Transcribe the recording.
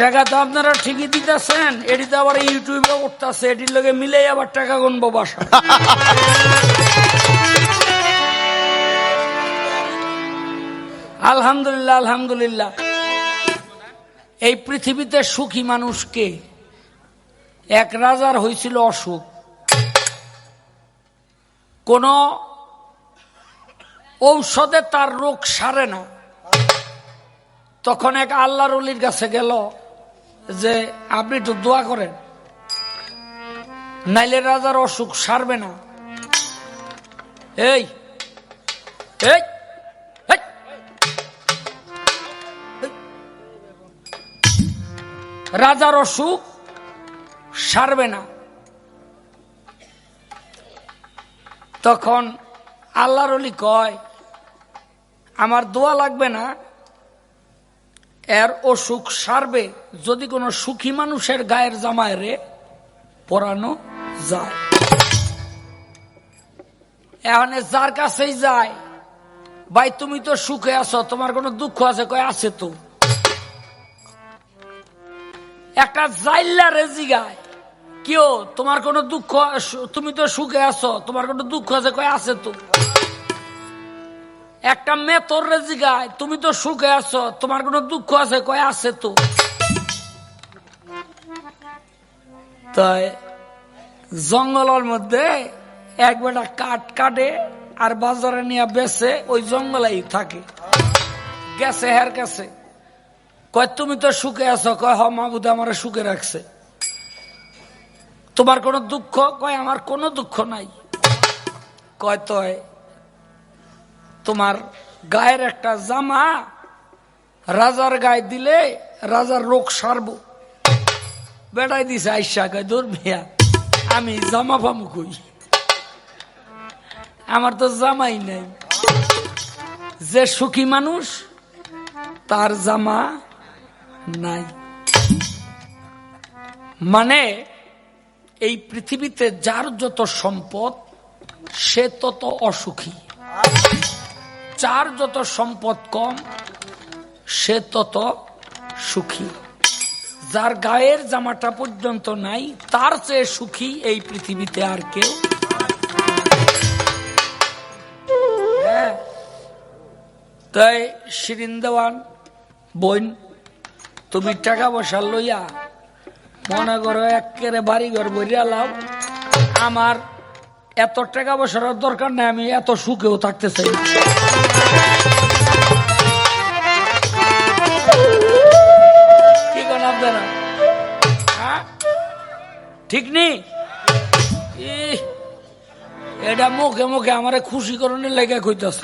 টাকা তো আপনারা ঠিকই দিতেছেন, এটি তো আবার ইউটিউবে উঠতেছে, এটির লগে মিলে আবার টাকা গুনবো বাসা। আলহামদুলিল্লাহ আলহামদুলিল্লাহ। এই পৃথিবীতে সুখী মানুষকে, এক রাজার হয়েছিল অসুখ, কোন ঔষধে তার রোগ সারে না। তখন এক আল্লাহর ওলির কাছে গেল যে আপনি একটু দোয়া করেন, নাইলে রাজার অসুখ সারবে না। এই এই রাজার অসুখ সারবে না। তখন আল্লাহর ওলি কয় আমার দোয়া লাগবে না, এর অসুখ সারবে যদি কোনো সুখী মানুষের গায়ের জামায় রে পরানো যায়। এখানে যার কাছেই যায়, ভাই তুমি তো সুখে আছো, তোমার কোনো দুঃখ আছে? কয় আছে তো। একটা জাইল্লা রেজি গায়, কেউ তোমার কোনো দুঃখ, তুমি তো সুখে আছো, তোমার কোনো দুঃখ আছে? কয় আছে তো। একটা মেতর রেজি গায়, তুমি তো সুখে আছো, তোমার কোনো দুঃখ আছে? কয় আছে তো। তাই জঙ্গলের মধ্যে এক বেটা কাঠ কাটে আর বাজারে নিয়ে বেচে, ওই জঙ্গলেই থাকে। গেছে হের কাছে, কয় তুমি তো সুখে আছো? কয় হ মাহবুদ আমার সুখে রাখছে। তোমার কোনো দুঃখ? কয় আমার কোনো দুঃখ নাই। কয় তয় তোমার গায়ের একটা জামা রাজার গায়ে দিলে রাজার রোগ সারবো। বেড়াই দিছে আইসা, কয় দূর ভাইয়া আমি জামা পামু কই, আমার তো জামাই নাই। যে সুখী মানুষ তার জামা নাই। মানে এই পৃথিবীতে যার যত সম্পদ সে তত অসুখী, যার যত সম্পদ কম সে তত সুখী। যার গায়ের জামাটা পর্যন্ত নাই তার চেয়ে সুখী এই পৃথিবীতে আর কেউ। তাই শিরিন দেওয়ান বোন, তুমি টাকা পয়সা লইয়া মনে করো একেবারে বাড়ি ঘর বইরা লাও, আমার এত টাকা পয়সার দরকার নেই, আমি এত সুখেও থাকতে চাই। কি করেন আপনারা? ঠিক নেই? এটা মুখে মুখে আমার খুশি করণের লেগে কইতাছে।